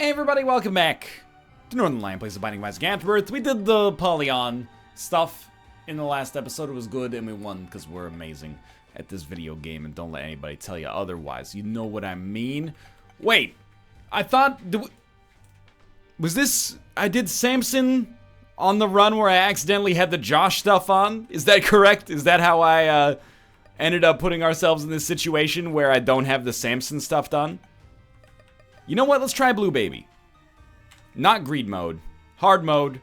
Hey everybody, welcome back to Northernlion plays the Binding of Isaac AFTERBIRTH. We did the Polyon stuff in the last episode. It was good and we won because we're amazing at this video game and don't let anybody tell you otherwise. You know what I mean? Wait, I thought... Was this... I did Samson on the run where I accidentally had the Josh stuff on? Is that correct? Is that how I ended up putting ourselves in this situation where I don't have the Samson stuff done? You know what? Let's try Blue Baby. Not greed mode. Hard mode.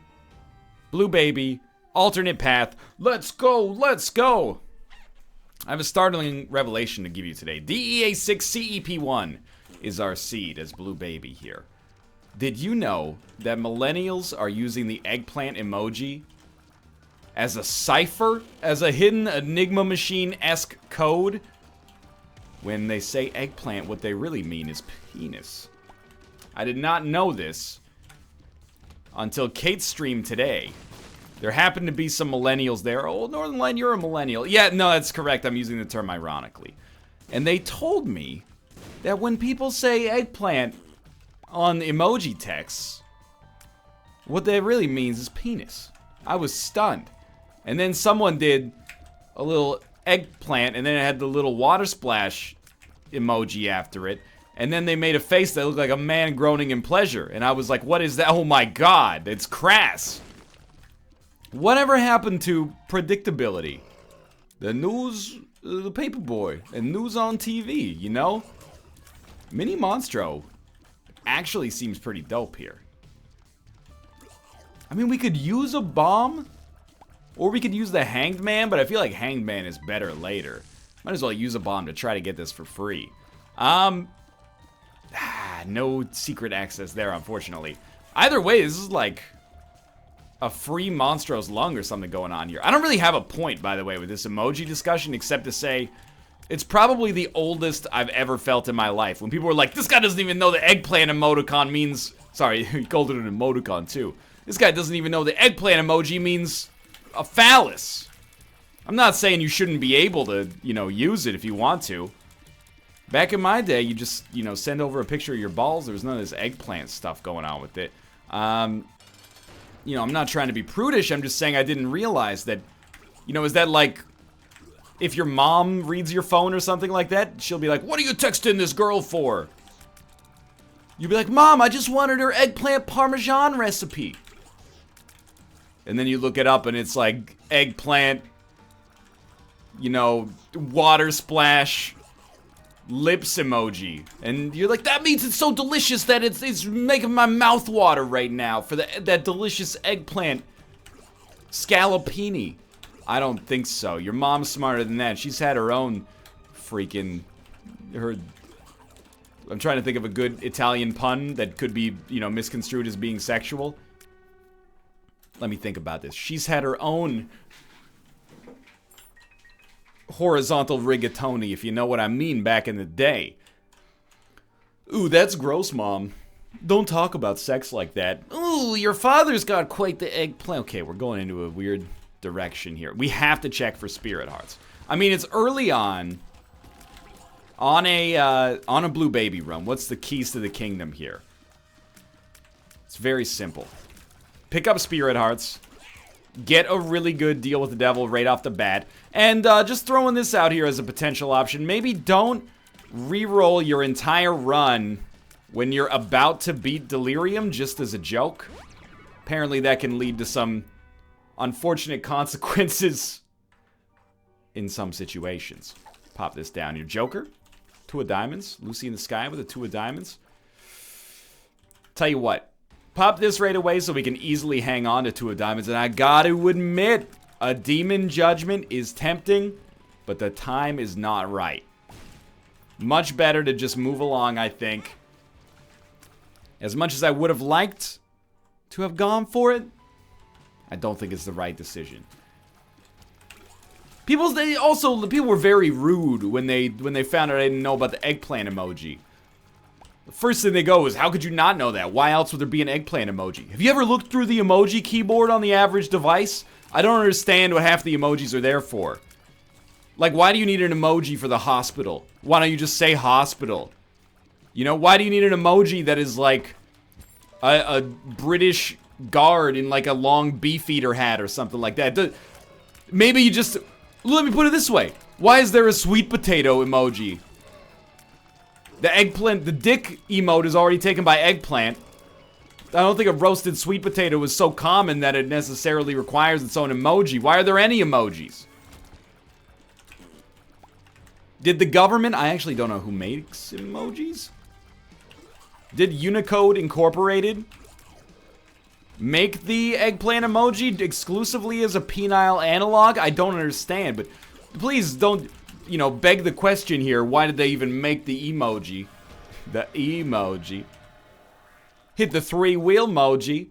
Blue Baby. Alternate path. Let's go! Let's go! I have a startling revelation to give you today. DEA6 CEP1 is our seed as Blue Baby here. Did you know that millennials are using the eggplant emoji as a cipher? As a hidden Enigma machine-esque code? When they say eggplant, what they really mean is penis. I did not know this until Kate's stream today. There happened to be some millennials there. Oh, Northernlion, you're a millennial. Yeah, no, that's correct. I'm using the term ironically. And they told me that when people say eggplant on emoji texts, what that really means is penis. I was stunned. And then someone did a little eggplant, and then it had the little water splash emoji after it, and then they made a face that looked like a man groaning in pleasure, and I was like, what is that? Oh my god, it's crass. Whatever happened to predictability? The news, the paperboy, and news on TV, you know? Mini Monstro actually seems pretty dope here. I mean, we could use a bomb, or we could use the Hanged Man, but I feel like Hanged Man is better later. Might as well use a bomb to try to get this for free. No secret access there, unfortunately. Either way, this is like a free Monstro's Lung or something going on here. I don't really have a point, by the way, with this emoji discussion, except to say it's probably the oldest I've ever felt in my life. When people were like, this guy doesn't even know the eggplant emoticon means... Sorry, he called it an emoticon, too. This guy doesn't even know the eggplant emoji means a phallus. I'm not saying you shouldn't be able to, you know, use it if you want to. Back in my day, you just, you know, send over a picture of your balls. There was none of this eggplant stuff going on with it. You know, I'm not trying to be prudish. I'm just saying I didn't realize that, you know, is that like, if your mom reads your phone or something like that, she'll be like, what are you texting this girl for? You'll be like, Mom, I just wanted her eggplant parmesan recipe. And then you look it up and it's like eggplant, you know, water splash, lips emoji. And you're like, that means it's so delicious that it's making my mouth water right now for that delicious eggplant scallopini. I don't think so. Your mom's smarter than that. She's had her own freaking... I'm trying to think of a good Italian pun that could be, you know, misconstrued as being sexual. Let me think about this. She's had her own horizontal rigatoni, if you know what I mean, back in the day. Ooh, that's gross, Mom. Don't talk about sex like that. Ooh, your father's got quite the eggplant. Okay, we're going into a weird direction here. We have to check for spirit hearts. I mean, it's early on a Blue Baby run. What's the keys to the kingdom here? It's very simple. Pick up spirit hearts. Get a really good deal with the devil right off the bat. And just throwing this out here as a potential option. Maybe don't re-roll your entire run when you're about to beat Delirium, just as a joke. Apparently that can lead to some unfortunate consequences in some situations. Pop this down. Your Joker. 2 of diamonds. Lucy in the sky with a 2 of diamonds. Tell you what. Pop this right away so we can easily hang on to 2 of diamonds. And I gotta admit, a demon judgment is tempting, but the time is not right. Much better to just move along, I think. As much as I would have liked to have gone for it, I don't think it's the right decision. People were very rude when they found out I didn't know about the eggplant emoji. The first thing they go is, how could you not know that? Why else would there be an eggplant emoji? Have you ever looked through the emoji keyboard on the average device? I don't understand what half the emojis are there for. Like, why do you need an emoji for the hospital? Why don't you just say hospital? You know, why do you need an emoji that is like a British guard in like a long beefeater hat or something like that. Maybe you just... Let me put it this way. Why is there a sweet potato emoji? The eggplant, the dick emote is already taken by eggplant. I don't think a roasted sweet potato is so common that it necessarily requires its own emoji. Why are there any emojis? Did the government... I actually don't know who makes emojis. Did Unicode Incorporated make the eggplant emoji exclusively as a penile analog? I don't understand, but please don't, you know, beg the question here. Why did they even make the emoji? The emoji. Hit the 3-wheel emoji.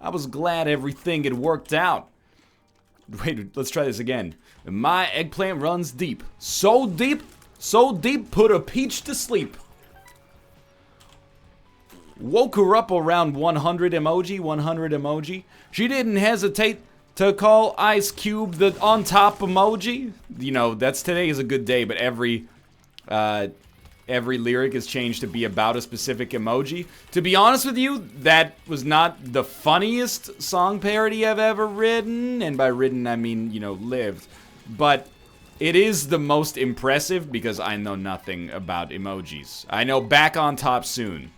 I was glad everything had worked out. Wait, let's try this again. My eggplant runs deep. So deep, put a peach to sleep. Woke her up around 100 emoji, 100 emoji. She didn't hesitate to call Ice Cube the on top emoji. You know, that's today is a good day, but every lyric is changed to be about a specific emoji. To be honest with you, that was not the funniest song parody I've ever written. And by written, I mean, you know, lived. But it is the most impressive because I know nothing about emojis. I know back on top soon.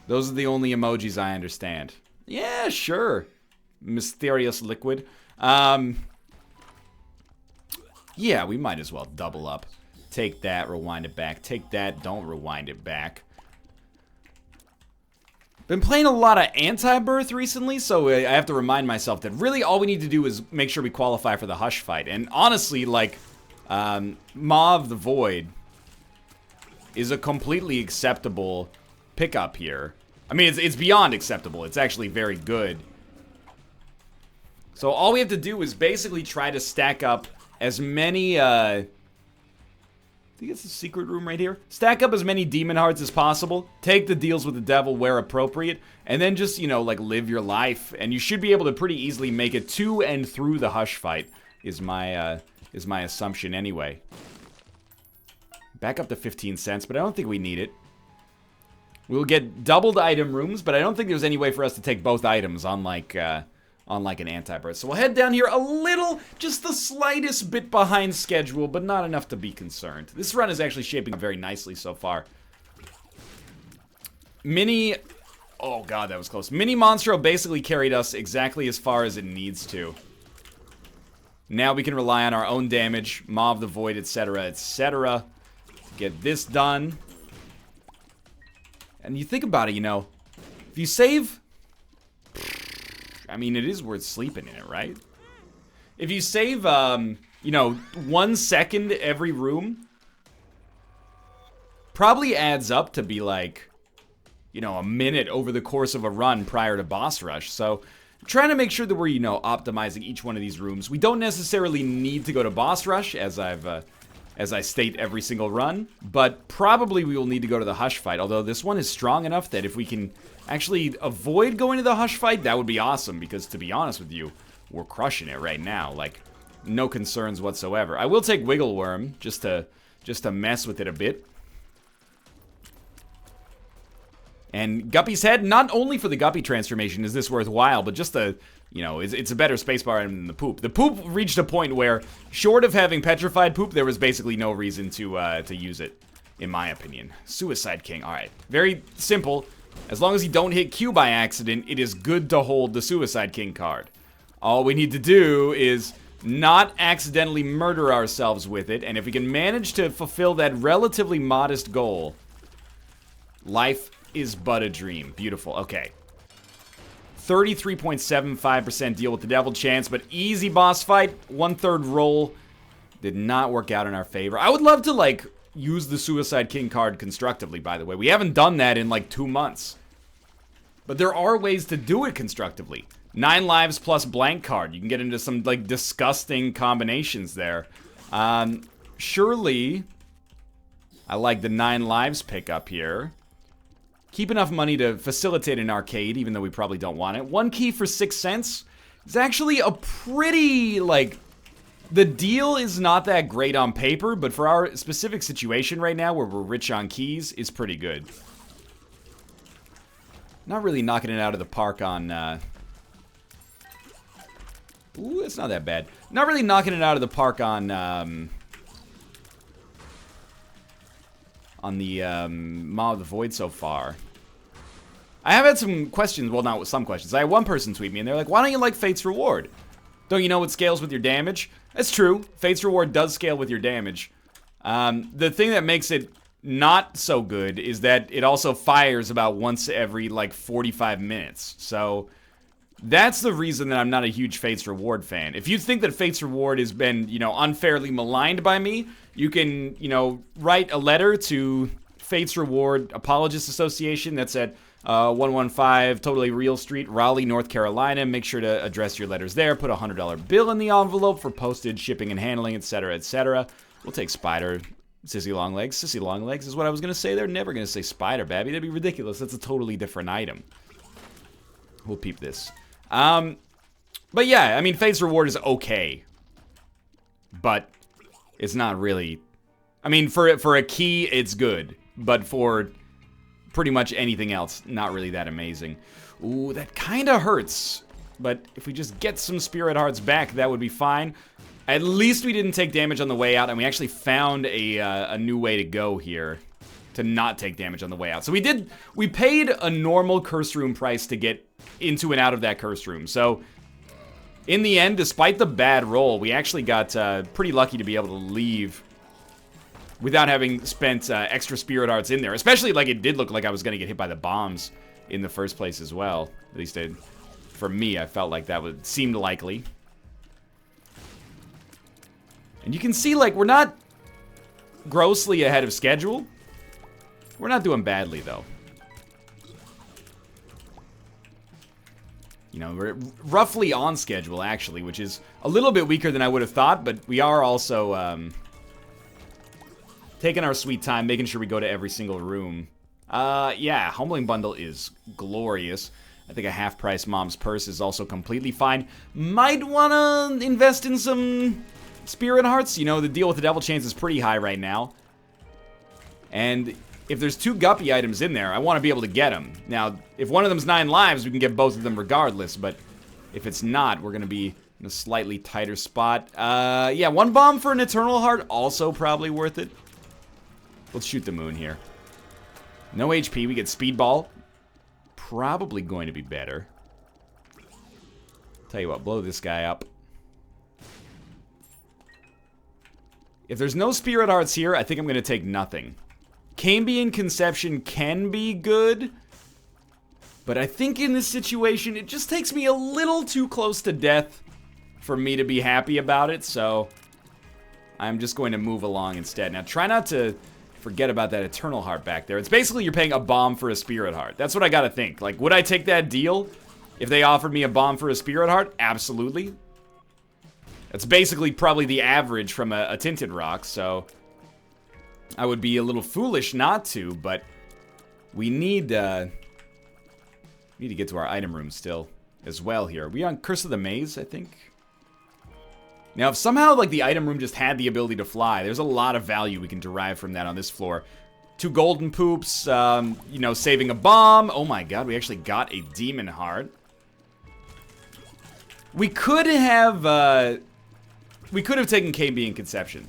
Those are the only emojis I understand. Yeah, sure. Mysterious liquid. Yeah, we might as well double up. Take that, rewind it back. Take that, don't rewind it back. Been playing a lot of Anti-Birth recently, so I have to remind myself that really all we need to do is make sure we qualify for the Hush fight. And honestly, like, Maw of the Void is a completely acceptable pickup here. I mean, it's beyond acceptable. It's actually very good. So all we have to do is basically try to stack up as many, I think it's the secret room right here. Stack up as many demon hearts as possible. Take the deals with the devil where appropriate. And then just, you know, like, live your life. And you should be able to pretty easily make it to and through the Hush fight, is my assumption anyway. Back up to 15 cents, but I don't think we need it. We'll get doubled item rooms, but I don't think there's any way for us to take both items unlike an Anti-Birth. So we'll head down here a little, just the slightest bit behind schedule, but not enough to be concerned. This run is actually shaping up very nicely so far. Oh god, that was close. Mini Monstro basically carried us exactly as far as it needs to. Now we can rely on our own damage, Maw of the Void, etc., etc. Get this done. And you think about it, you know, if you save, I mean, it is worth sleeping in it, right? If you save, you know, 1 second every room, probably adds up to be like, you know, a minute over the course of a run prior to boss rush. So, trying to make sure that we're, you know, optimizing each one of these rooms. We don't necessarily need to go to boss rush, as I state every single run, but probably we will need to go to the Hush fight, although this one is strong enough that if we can actually avoid going to the Hush fight, that would be awesome, because to be honest with you, we're crushing it right now, like, no concerns whatsoever. I will take Wiggle Worm, just to mess with it a bit. And Guppy's Head, not only for the Guppy transformation is this worthwhile, but just the... You know, it's a better spacebar item than the poop. The poop reached a point where, short of having petrified poop, there was basically no reason to use it, in my opinion. Suicide King, alright. Very simple. As long as you don't hit Q by accident, it is good to hold the Suicide King card. All we need to do is not accidentally murder ourselves with it, and if we can manage to fulfill that relatively modest goal, life is but a dream. Beautiful, okay. 33.75% deal with the devil chance, but easy boss fight, 1/3 roll. Did not work out in our favor. I would love to, like, use the Suicide King card constructively, by the way. We haven't done that in, like, 2 months. But there are ways to do it constructively. 9 lives plus blank card. You can get into some, like, disgusting combinations there. Surely, I like the 9 lives pickup here. Keep enough money to facilitate an arcade, even though we probably don't want it. 1 key for 6 cents. It's actually a pretty, like... The deal is not that great on paper, but for our specific situation right now, where we're rich on keys, is pretty good. Not really knocking it out of the park on, Ooh, it's not that bad. Not really knocking it out of the park on the, Maw of the Void so far. I have had some questions, well, not some questions. I had one person tweet me, and they're like, why don't you like Fate's Reward? Don't you know it scales with your damage? That's true. Fate's Reward does scale with your damage. The thing that makes it not so good is that it also fires about once every, like, 45 minutes. So, that's the reason that I'm not a huge Fate's Reward fan. If you think that Fate's Reward has been, you know, unfairly maligned by me, you can, you know, write a letter to Fate's Reward Apologist Association that's at 115 Totally Real Street, Raleigh, North Carolina. Make sure to address your letters there. Put a $100 bill in the envelope for postage, shipping, and handling, etc., etc. We'll take Spider, Sissy Longlegs. Sissy Longlegs is what I was going to say. They're never going to say Spider, Babby. That'd be ridiculous. That's a totally different item. We'll peep this. But yeah, I mean, Fate's Reward is okay. But it's not really... I mean, for a key, it's good. But for pretty much anything else, not really that amazing. Ooh, that kind of hurts. But if we just get some Spirit Hearts back, that would be fine. At least we didn't take damage on the way out, and we actually found a new way to go here to not take damage on the way out. So we paid a normal curse room price to get into and out of that curse room. So in the end, despite the bad roll, we actually got pretty lucky to be able to leave without having spent extra Spirit Hearts in there. Especially, like, it did look like I was going to get hit by the bombs in the first place as well. At least for me, I felt like that seemed likely. And you can see, like, we're not grossly ahead of schedule. We're not doing badly, though. You know, we're roughly on schedule, actually, which is a little bit weaker than I would have thought, but we are also taking our sweet time, making sure we go to every single room. Yeah, Humbling Bundle is glorious. I think a half-price Mom's Purse is also completely fine. Might want to invest in some Spirit Hearts. You know, the deal with the Devil Chains is pretty high right now. And if there's 2 Guppy items in there, I want to be able to get them. Now, if one of them's 9 lives, we can get both of them regardless, but if it's not, we're going to be in a slightly tighter spot. Yeah, 1 bomb for an Eternal Heart, also probably worth it. Let's shoot the moon here. No HP, we get Speedball. Probably going to be better. Tell you what, blow this guy up. If there's no Spirit Hearts here, I think I'm going to take nothing. Cambion Conception can be good, but I think in this situation, it just takes me a little too close to death for me to be happy about it, so I'm just going to move along instead. Now, try not to forget about that Eternal Heart back there. It's basically you're paying a bomb for a Spirit Heart. That's what I gotta think. Like, would I take that deal if they offered me a bomb for a Spirit Heart? Absolutely. That's basically probably the average from a Tinted Rock, so I would be a little foolish not to, but we need to get to our item room still as well here. Are we on Curse of the Maze, I think? Now, if somehow, like, the item room just had the ability to fly, there's a lot of value we can derive from that on this floor. 2 golden poops, you know, saving a bomb. Oh my god, we actually got a Demon Heart. We could have taken Cambion Conception.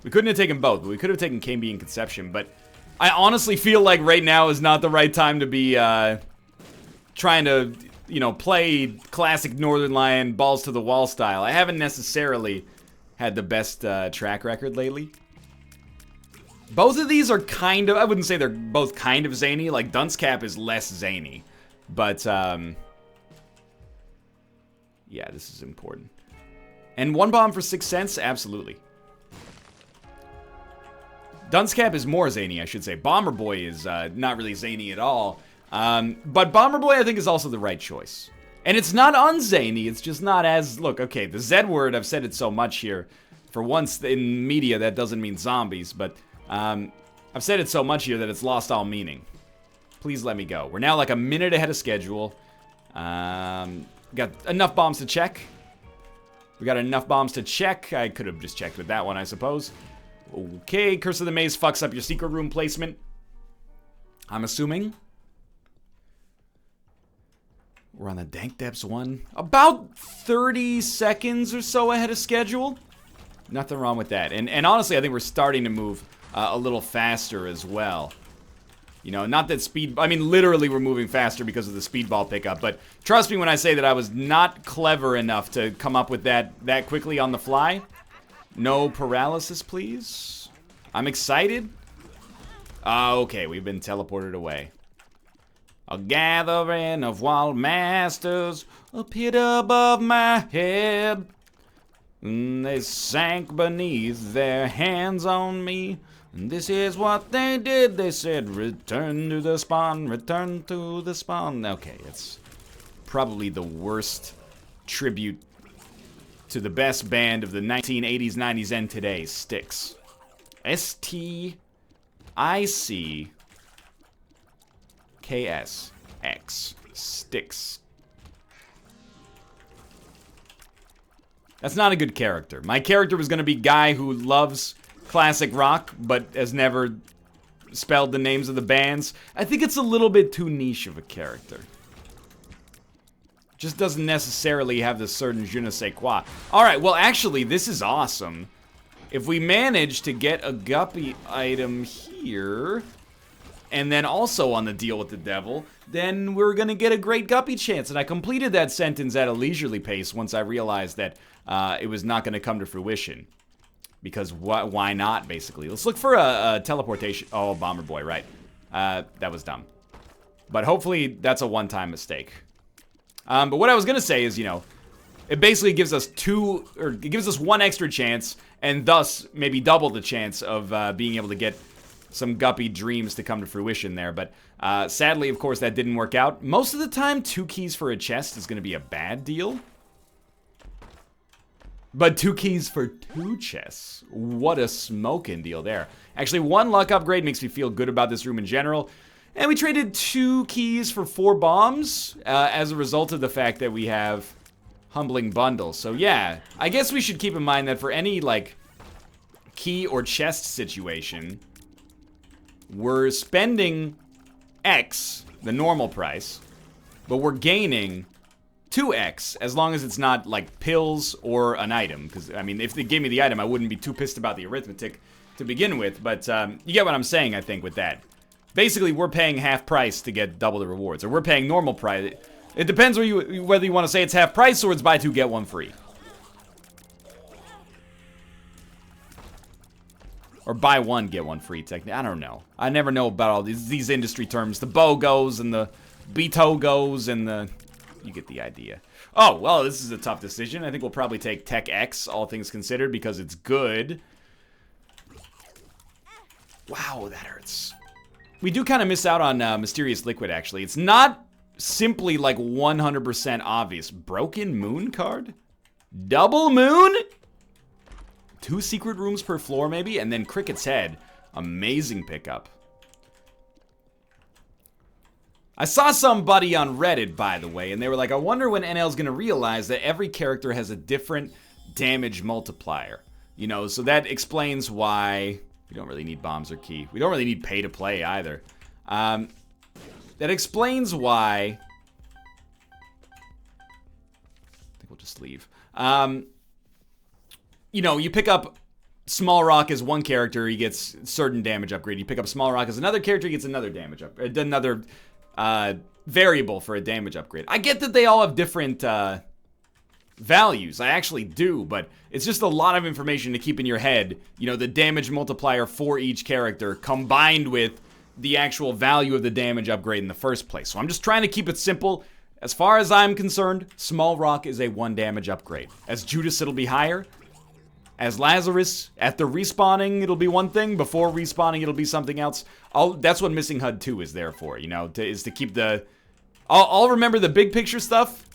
We couldn't have taken both, but we could have taken Cambion Conception, but I honestly feel like right now is not the right time to be, trying to, you know, play classic Northernlion balls to the wall style. I haven't necessarily had the best track record lately. Both of these are kind of, I wouldn't say they're both kind of zany. Like, Dunce Cap is less zany. But, yeah, this is important. And 1 bomb for 6 cents? Absolutely. Dunce Cap is more zany, I should say. Bomber Boy is not really zany at all. But Bomber Boy, I think, is also the right choice. And it's not unzany, it's just not as... Look, okay, the Z word, I've said it so much here. For once in media, that doesn't mean zombies, but I've said it so much here that it's lost all meaning. Please let me go. We're now like a minute ahead of schedule. Got enough bombs to check. We got enough bombs to check. I could have just checked with that one, I suppose. Okay, Curse of the Maze fucks up your secret room placement. I'm assuming. We're on the Dank Depths 1. About 30 seconds or so ahead of schedule. Nothing wrong with that. And honestly, I think we're starting to move a little faster as well. You know, not that speed... I mean, literally we're moving faster because of the speedball pickup. But trust me when I say that I was not clever enough to come up with that quickly on the fly. No paralysis, please. I'm excited. Okay, we've been teleported away. A gathering of wild masters appeared above my head. And they sank beneath their hands on me. And this is what they did. They said, return to the spawn, return to the spawn. Okay, it's probably the worst tribute to the best band of the 1980s, 90s, and today, Styx. S-T-I-C-K-S-X. Styx. That's not a good character. My character was going to be guy who loves classic rock, but has never spelled the names of the bands. I think it's a little bit too niche of a character. Just doesn't necessarily have the certain je ne sais quoi. Alright, well actually, this is awesome. If we manage to get a guppy item here, and then also on the deal with the devil, then we're gonna get a great guppy chance. And I completed that sentence at a leisurely pace once I realized that it was not gonna come to fruition. Because why not, basically? Let's look for a teleportation. Oh, Bomber Boy, right. That was dumb. But hopefully that's a one-time mistake. But what I was gonna say is, you know, it basically gives us it gives us one extra chance, and thus maybe double the chance of being able to get some guppy dreams to come to fruition there. But sadly, of course, that didn't work out. Most of the time, 2 keys for a chest is gonna be a bad deal. But 2 keys for 2 chests. What a smoking deal there. Actually, 1 luck upgrade makes me feel good about this room in general. And we traded 2 keys for 4 bombs as a result of the fact that we have Humbling Bundle. So yeah, I guess we should keep in mind that for any, like, key or chest situation, we're spending X, the normal price, but we're gaining 2x, as long as it's not, like, pills or an item. Because, I mean, if they gave me the item, I wouldn't be too pissed about the arithmetic to begin with. But, you get what I'm saying, I think, with that. Basically, we're paying half price to get double the rewards. Or we're paying normal price. It depends whether you want to say it's half price or it's buy 2, get 1 free. Or buy 1, get 1 free, technically. I don't know. I never know about all these industry terms. The BOGOs and the BTOGOs and the... You get the idea. Oh, well, this is a tough decision. I think we'll probably take Tech X, all things considered, because it's good. Wow, that hurts. We do kind of miss out on Mysterious Liquid, actually. It's not simply, like, 100% obvious. Broken Moon card? Double Moon? 2 secret rooms per floor, maybe? And then Cricket's Head. Amazing pickup. I saw somebody on Reddit, by the way, and they were like, I wonder when NL's gonna realize that every character has a different damage multiplier. You know, so that explains why we don't really need bombs or key. We don't really need pay to play either. That explains why... I think we'll just leave. You know, you pick up Small Rock as one character, he gets certain damage upgrade. You pick up Small Rock as another character, he gets another damage upgrade. Another... variable for a damage upgrade. I get that they all have different values. I actually do, but it's just a lot of information to keep in your head. You know, the damage multiplier for each character combined with the actual value of the damage upgrade in the first place. So I'm just trying to keep it simple. As far as I'm concerned, Small Rock is a 1 damage upgrade. As Judas, it'll be higher. As Lazarus, after respawning, it'll be one thing. Before respawning, it'll be something else. That's what Missing HUD 2 is there for, you know, is to keep the... I'll remember the big picture stuff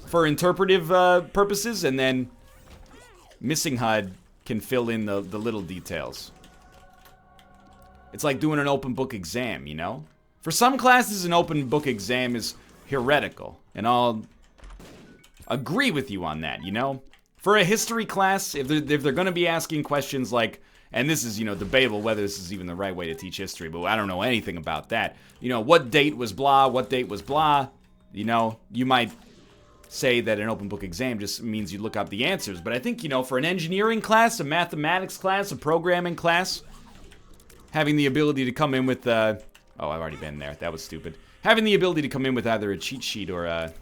for interpretive purposes, and then Missing HUD can fill in the little details. It's like doing an open book exam, you know? For some classes, an open book exam is heretical, and I'll agree with you on that, you know? For a history class, if they're going to be asking questions like, and this is, you know, debatable whether this is even the right way to teach history, but I don't know anything about that. You know, what date was blah, what date was blah? You know, you might say that an open book exam just means you look up the answers, but I think, you know, for an engineering class, a mathematics class, a programming class, having the ability to come in with, oh, I've already been there. That was stupid. Having the ability to come in with either a cheat sheet or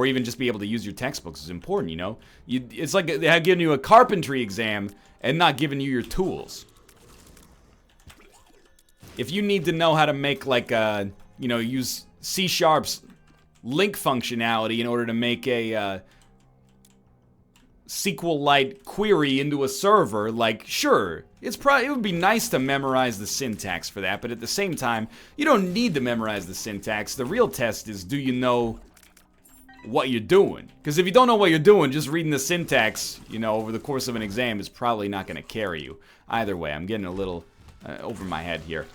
even just be able to use your textbooks is important, you know? It's like they're giving you a carpentry exam and not giving you your tools. If you need to know how to make, like, you know, use C#'s link functionality in order to make a SQLite query into a server, like, sure, it would be nice to memorize the syntax for that, but at the same time, you don't need to memorize the syntax. The real test is, do you know what you're doing? Because if you don't know what you're doing, just reading the syntax, you know, over the course of an exam is probably not going to carry you. Either way, I'm getting a little over my head here.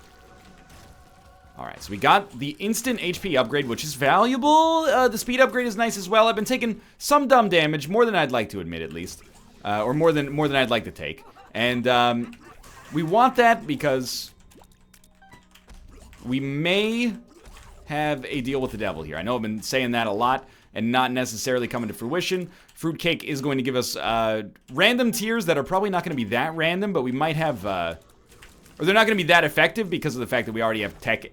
Alright, so we got the instant HP upgrade, which is valuable. The speed upgrade is nice as well. I've been taking some dumb damage, more than I'd like to admit, at least. Or more than I'd like to take. And we want that because we may have a deal with the devil here. I know I've been saying that a lot and not necessarily coming to fruition. Fruitcake is going to give us random tiers that are probably not going to be that random, but we might have... or they're not going to be that effective because of the fact that we already have Tech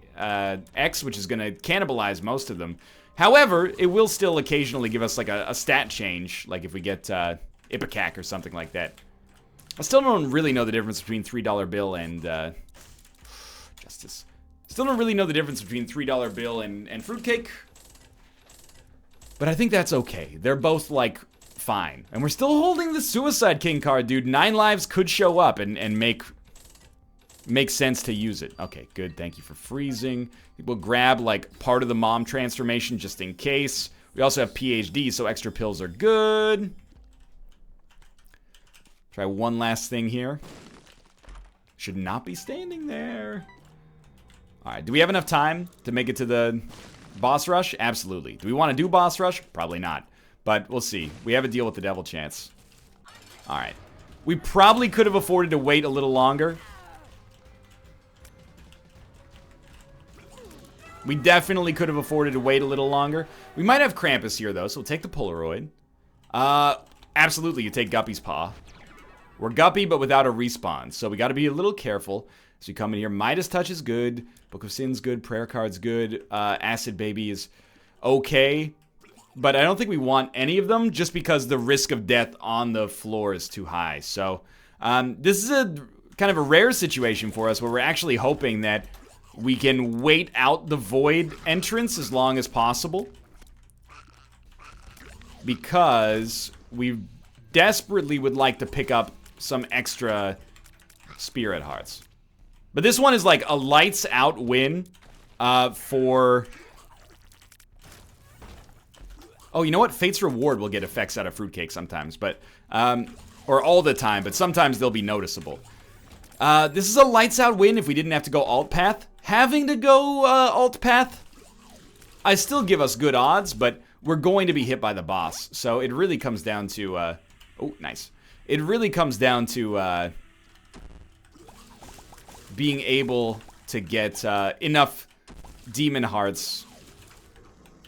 X, which is going to cannibalize most of them. However, it will still occasionally give us like a stat change, like if we get Ipecac or something like that. I still don't really know the difference between $3 bill and Justice. Still don't really know the difference between $3 bill and Fruitcake. But I think that's okay. They're both, like, fine. And we're still holding the Suicide King card, dude. 9 lives could show up and make sense to use it. Okay, good. Thank you for freezing. We'll grab, like, part of the mom transformation just in case. We also have PhD, so extra pills are good. Try one last thing here. Should not be standing there. Alright, do we have enough time to make it to the boss rush? Absolutely. Do we want to do boss rush? Probably not. But we'll see. We have a deal with the devil chance. Alright. We probably could have afforded to wait a little longer. We definitely could have afforded to wait a little longer. We might have Krampus here, though, so we'll take the Polaroid. Absolutely, you take Guppy's Paw. We're Guppy, but without a respawn, so we gotta be a little careful. So you come in here. Midas Touch is good. Book of Sin's good. Prayer Card's good. Acid Baby is okay. But I don't think we want any of them just because the risk of death on the floor is too high. So this is a kind of a rare situation for us where we're actually hoping that we can wait out the void entrance as long as possible. Because we desperately would like to pick up some extra spirit hearts. But this one is like a lights out win for... Oh, you know what? Fate's Reward will get effects out of Fruitcake sometimes, but... or all the time, but sometimes they'll be noticeable. This is a lights out win if we didn't have to go alt path. Having to go alt path, I still give us good odds, but we're going to be hit by the boss. So it really comes down to... oh, nice. It really comes down to... being able to get enough demon hearts.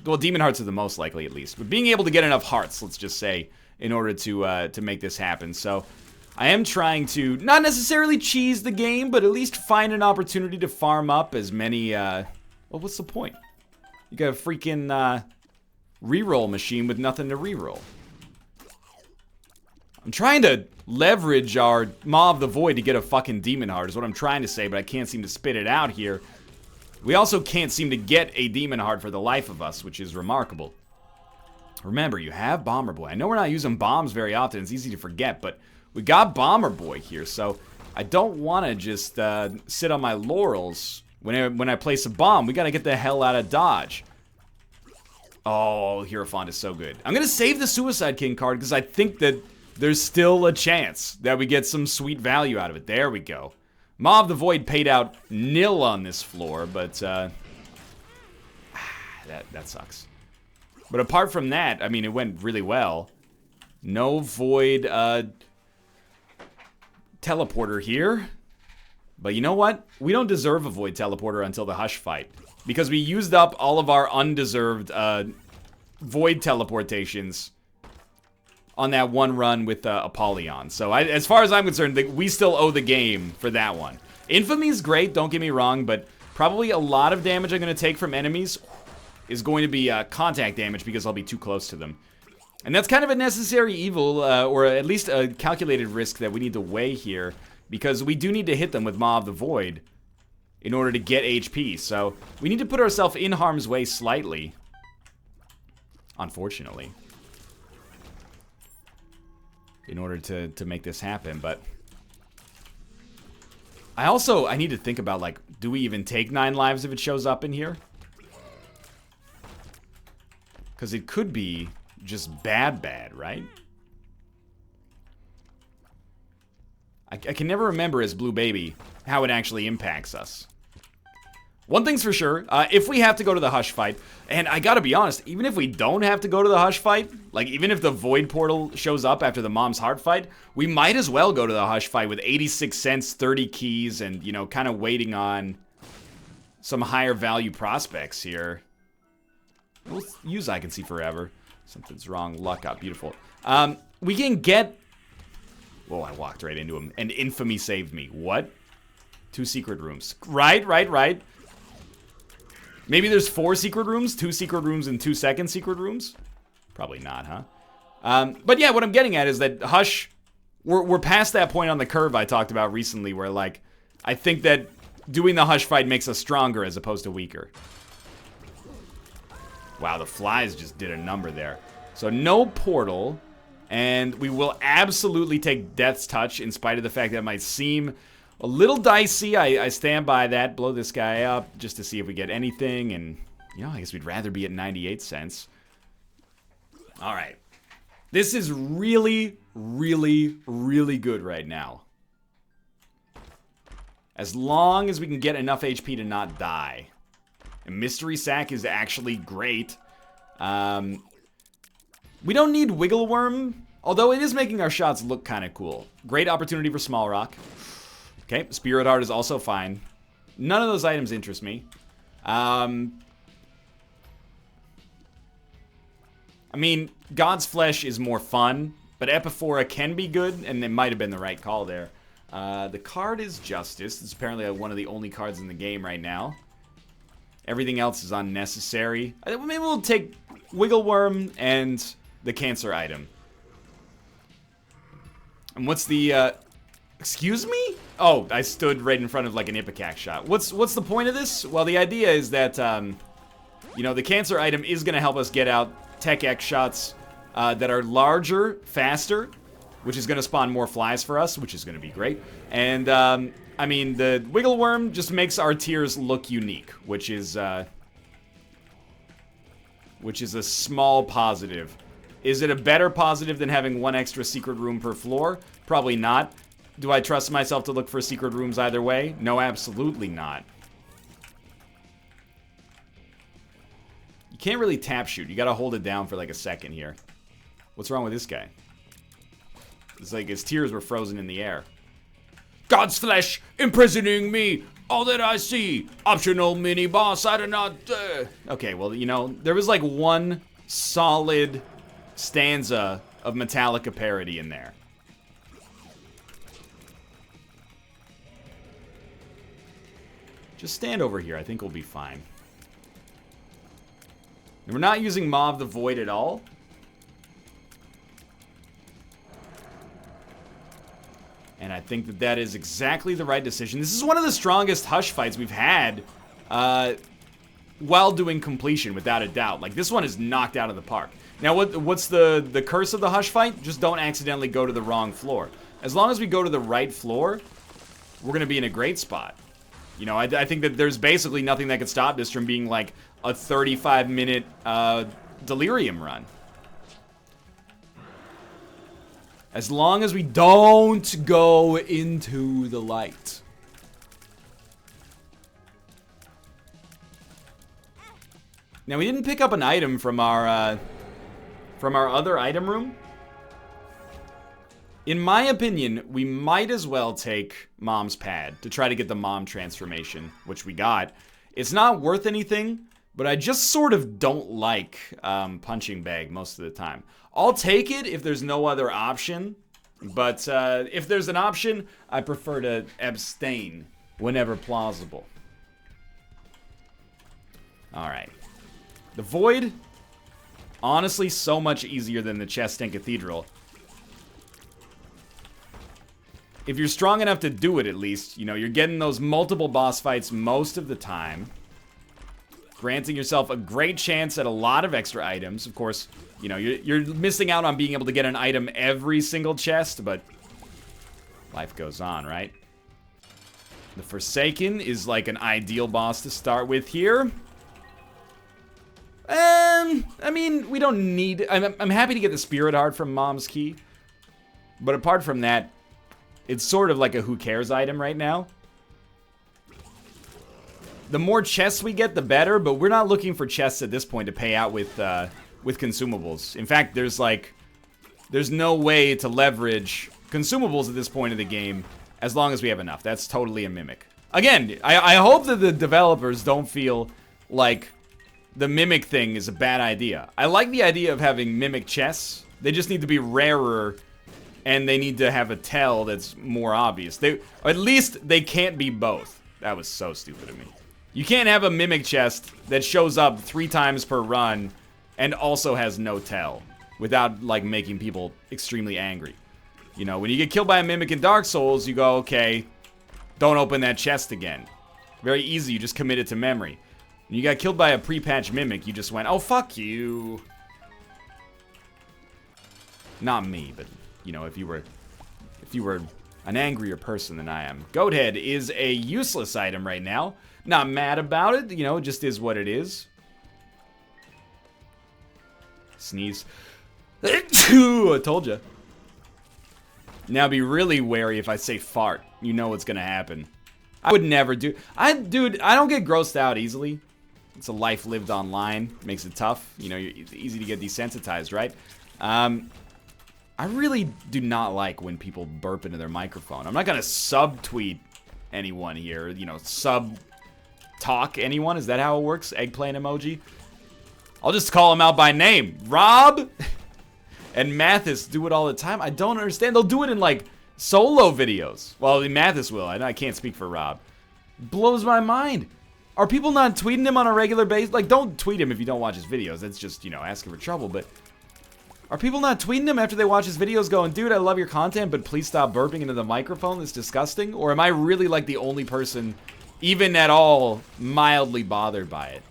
Well, demon hearts are the most likely, at least. But being able to get enough hearts, let's just say, in order to make this happen. So, I am trying to, not necessarily cheese the game, but at least find an opportunity to farm up as many, well, what's the point? You got a freaking, reroll machine with nothing to reroll. I'm trying to leverage our Maw of the Void to get a fucking demon heart is what I'm trying to say, but I can't seem to spit it out here. We also can't seem to get a demon heart for the life of us, which is remarkable. Remember, you have Bomber Boy. I know we're not using bombs very often. It's easy to forget, but we got Bomber Boy here, so I don't want to just sit on my laurels. When I place a bomb, we got to get the hell out of Dodge. Oh, Hierophant is so good. I'm going to save the Suicide King card because I think that there's still a chance that we get some sweet value out of it. There we go. Maw of the Void paid out nil on this floor, but that sucks. But apart from that, I mean, it went really well. No Void teleporter here. But you know what? We don't deserve a Void teleporter until the Hush fight. because we used up all of our undeserved void teleportations on that one run with Apollyon. So as far as I'm concerned, we still owe the game for that one. Infamy's great, don't get me wrong, but probably a lot of damage I'm going to take from enemies is going to be contact damage because I'll be too close to them. And that's kind of a necessary evil, or at least a calculated risk that we need to weigh here, because we do need to hit them with Maw of the Void in order to get HP. So we need to put ourselves in harm's way slightly, unfortunately, in order to make this happen. But I need to think about, like, do we even take 9 lives if it shows up in here? Because it could be just bad, right? I can never remember as Blue Baby how it actually impacts us. One thing's for sure, if we have to go to the Hush fight, and I gotta be honest, even if we don't have to go to the Hush fight, like even if the Void Portal shows up after the Mom's Heart fight, we might as well go to the Hush fight with 86 cents, 30 keys, and, you know, kind of waiting on some higher value prospects here. We'll use I Can See Forever. Something's wrong. Luck up. Beautiful. We can get... Whoa, I walked right into him. And Infamy saved me. What? 2 secret rooms. Right. Maybe there's 4 secret rooms? 2 secret rooms and 2 second secret rooms? Probably not, huh? But yeah, what I'm getting at is that Hush... We're past that point on the curve I talked about recently where, like, I think that doing the Hush fight makes us stronger as opposed to weaker. Wow, the flies just did a number there. So no portal, and we will absolutely take Death's Touch in spite of the fact that it might seem a little dicey. I stand by that. Blow this guy up just to see if we get anything, and, you know, I guess we'd rather be at 98 cents. All right. This is really, really, really good right now. As long as we can get enough HP to not die. And Mystery Sack is actually great. We don't need Wiggle Worm, although it is making our shots look kind of cool. Great opportunity for Small Rock. Okay, Spirit Heart is also fine. None of those items interest me. I mean, God's Flesh is more fun, but Epiphora can be good, and it might have been the right call there. The card is Justice. It's apparently one of the only cards in the game right now. Everything else is unnecessary. Maybe we'll take Wiggle Worm and the Cancer item. And what's the, excuse me? Oh, I stood right in front of, like, an Ipecac shot. What's the point of this? Well, the idea is that, you know, the Cancer item is going to help us get out Tech X shots that are larger, faster, which is going to spawn more flies for us, which is going to be great. And, I mean, the Wiggle Worm just makes our tiers look unique, which is a small positive. Is it a better positive than having 1 extra secret room per floor? Probably not. Do I trust myself to look for secret rooms either way? No, absolutely not. You can't really tap shoot. You gotta hold it down for like a second here. What's wrong with this guy? It's like his tears were frozen in the air. God's Flesh imprisoning me. All that I see. Optional mini boss. I do not. Okay, well, you know, there was like one solid stanza of Metallica parody in there. Just stand over here. I think we'll be fine. And we're not using Maw of the Void at all. And I think that that is exactly the right decision. This is one of the strongest Hush fights we've had while doing completion, without a doubt. Like, this one is knocked out of the park. Now, what's the curse of the Hush fight? Just don't accidentally go to the wrong floor. As long as we go to the right floor, we're going to be in a great spot. You know, I think that there's basically nothing that could stop this from being like a 35-minute Delirium run. As long as we don't go into the light. Now, we didn't pick up an item from our other item room. In my opinion, we might as well take Mom's Pad to try to get the Mom transformation, which we got. It's not worth anything, but I just sort of don't like punching bag most of the time. I'll take it if there's no other option, but if there's an option, I prefer to abstain whenever plausible. Alright. The Void, honestly, so much easier than the chest in Cathedral. If you're strong enough to do it, at least, you know, you're getting those multiple boss fights most of the time. Granting yourself a great chance at a lot of extra items. Of course, you know, you're missing out on being able to get an item every single chest, but life goes on, right? The Forsaken is like an ideal boss to start with here. I mean, we don't need... I'm happy to get the Spirit Heart from Mom's Key. But apart from that, it's sort of like a who cares item right now. The more chests we get, the better, but we're not looking for chests at this point to pay out with consumables. In fact, there's no way to leverage consumables at this point of the game as long as we have enough. That's totally a mimic. Again, I hope that the developers don't feel like the mimic thing is a bad idea. I like the idea of having mimic chests. They just need to be rarer, and they need to have a tell that's more obvious. At least they can't be both. That was so stupid of me. You can't have a mimic chest that shows up 3 times per run and also has no tell without, like, making people extremely angry. You know, when you get killed by a mimic in Dark Souls, you go, okay, don't open that chest again. Very easy, you just commit it to memory. When you got killed by a pre-patch mimic, you just went, oh, fuck you. Not me, but, you know, if you were an angrier person than I am. Goathead is a useless item right now. Not mad about it, you know, it just is what it is. Sneeze. I told you. Now be really wary if I say fart. You know what's gonna happen. I would never do... Dude, I don't get grossed out easily. It's a life lived online. Makes it tough. You know, it's easy to get desensitized, right? I really do not like when people burp into their microphone. I'm not gonna subtweet anyone here. You know, sub-talk anyone. Is that how it works? Eggplant emoji? I'll just call them out by name. Rob and Mathis do it all the time. I don't understand. They'll do it in, like, solo videos. Well, Mathis will. I can't speak for Rob. Blows my mind. Are people not tweeting him on a regular basis? Like, don't tweet him if you don't watch his videos. That's just, you know, asking for trouble. But are people not tweeting him after they watch his videos going, dude, I love your content, but please stop burping into the microphone? That's disgusting. Or am I really, like, the only person, even at all, mildly bothered by it?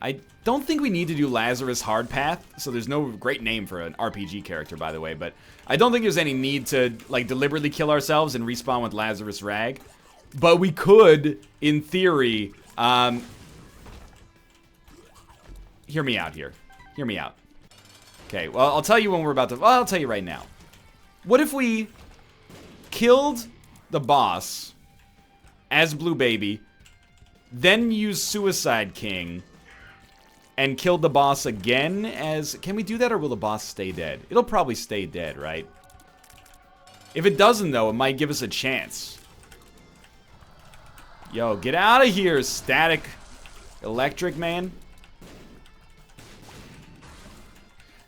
I don't think we need to do Lazarus Hard Path, so there's no great name for an RPG character, by the way, but I don't think there's any need to, like, deliberately kill ourselves and respawn with Lazarus Rag. But we could, in theory, hear me out here. Hear me out. Okay, well, I'll tell you when we're about to... Well, I'll tell you right now. What if we killed the boss as Blue Baby, then used Suicide King, and killed the boss again as... Can we do that, or will the boss stay dead? It'll probably stay dead, right? If it doesn't, though, it might give us a chance. Yo, get out of here, Static Electric Man.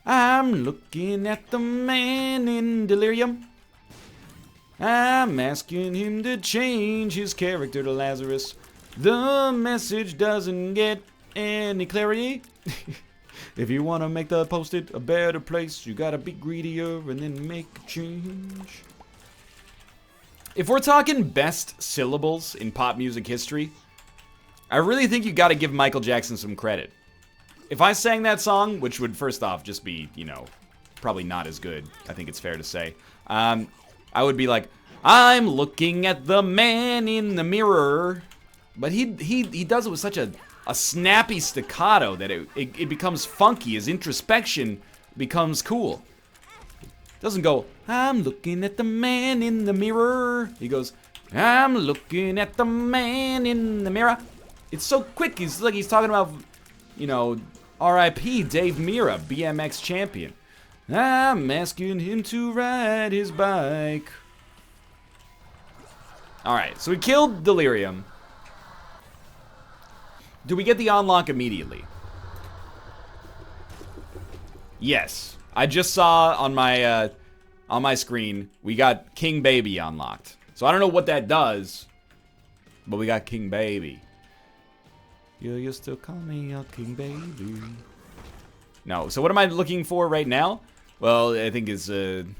I'm looking at the man in Delirium. I'm asking him to change his character to Lazarus. The message doesn't get any clarity. If you want to make the post-it a better place, you gotta be greedier and then make a change. If we're talking best syllables in pop music history, I really think you gotta give Michael Jackson some credit. If I sang that song, which would first off just be, you know, probably not as good, I think it's fair to say, I would be like, I'm looking at the man in the mirror. But he does it with such a snappy staccato that it becomes funky. His introspection becomes cool. Doesn't go, I'm looking at the man in the mirror. He goes, I'm looking at the man in the mirror. It's so quick. He's like he's talking about, you know, R.I.P. Dave Mirra, BMX champion. I'm asking him to ride his bike. Alright, so we killed Delirium. Do we get the unlock immediately? Yes. I just saw on my screen, we got King Baby unlocked. So I don't know what that does, but we got King Baby. You used to call me a King Baby. No, so what am I looking for right now? Well, I think it's an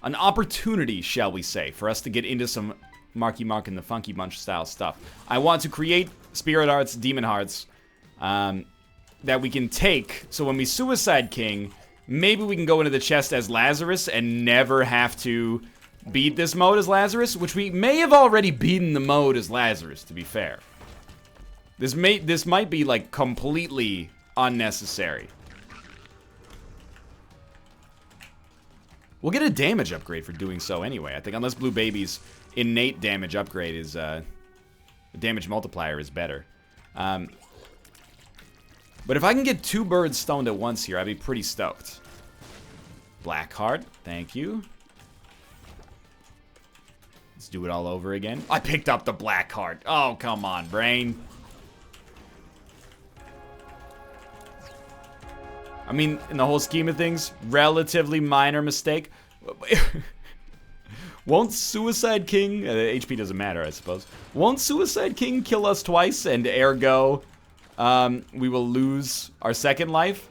opportunity, shall we say, for us to get into some Marky Mark and the Funky Bunch style stuff. I want to create Spirit Hearts, Demon Hearts, that we can take. So when we Suicide King, maybe we can go into the chest as Lazarus and never have to beat this mode as Lazarus, which we may have already beaten the mode as Lazarus, to be fair. This might be, like, completely unnecessary. We'll get a damage upgrade for doing so anyway, I think, unless Blue Baby's innate damage upgrade is, the damage multiplier is better. But if I can get 2 birds stoned at once here, I'd be pretty stoked. Black heart, thank you. Let's do it all over again. I picked up the black heart. Oh, come on, brain. I mean, in the whole scheme of things, relatively minor mistake. Won't Suicide King... HP doesn't matter, I suppose. Won't Suicide King kill us twice, and ergo, we will lose our second life?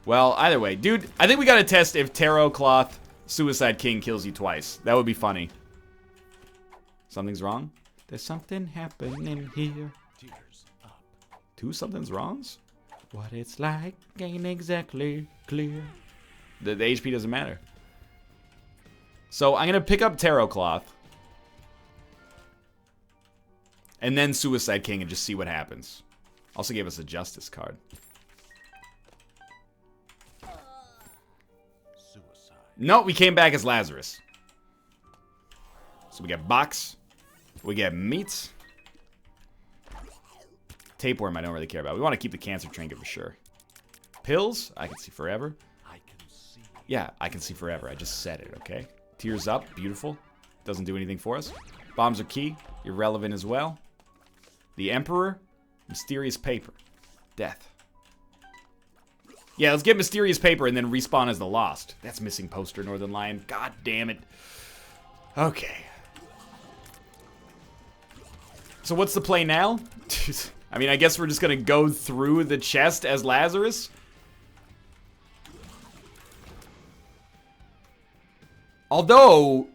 Well, either way. Dude, I think we gotta test if Tarot Cloth Suicide King kills you twice. That would be funny. Something's wrong? There's something happening here. Two something's wrongs? What it's like ain't exactly clear. The HP doesn't matter. So I'm gonna pick up Tarot Cloth. And then Suicide King and just see what happens. Also gave us a Justice card. Suicide. No, we came back as Lazarus. So we got box. We get meat. Tapeworm I don't really care about. We want to keep the cancer trinket for sure. Pills, I can see forever. Yeah, I can see forever. I just said it, okay? Tears up, beautiful. Doesn't do anything for us. Bombs are key, irrelevant as well. The Emperor, mysterious paper, death. Yeah, let's get mysterious paper and then respawn as the Lost. That's missing poster, Northernlion. God damn it. Okay. So what's the play now? I mean, I guess we're just gonna go through the chest as Lazarus. Although,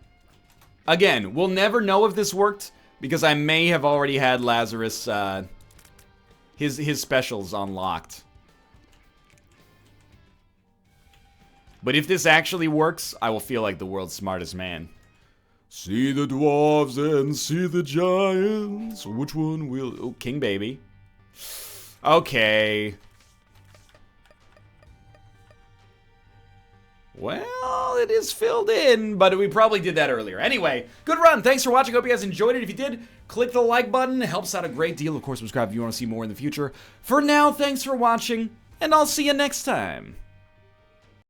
again, we'll never know if this worked because I may have already had Lazarus, his specials unlocked. But if this actually works, I will feel like the world's smartest man. See the dwarves and see the giants. Which one will... Oh, King Baby. Okay. Well, it is filled in, but we probably did that earlier. Anyway, good run. Thanks for watching. Hope you guys enjoyed it. If you did, click the like button. It helps out a great deal. Of course, subscribe if you want to see more in the future. For now, thanks for watching, and I'll see you next time.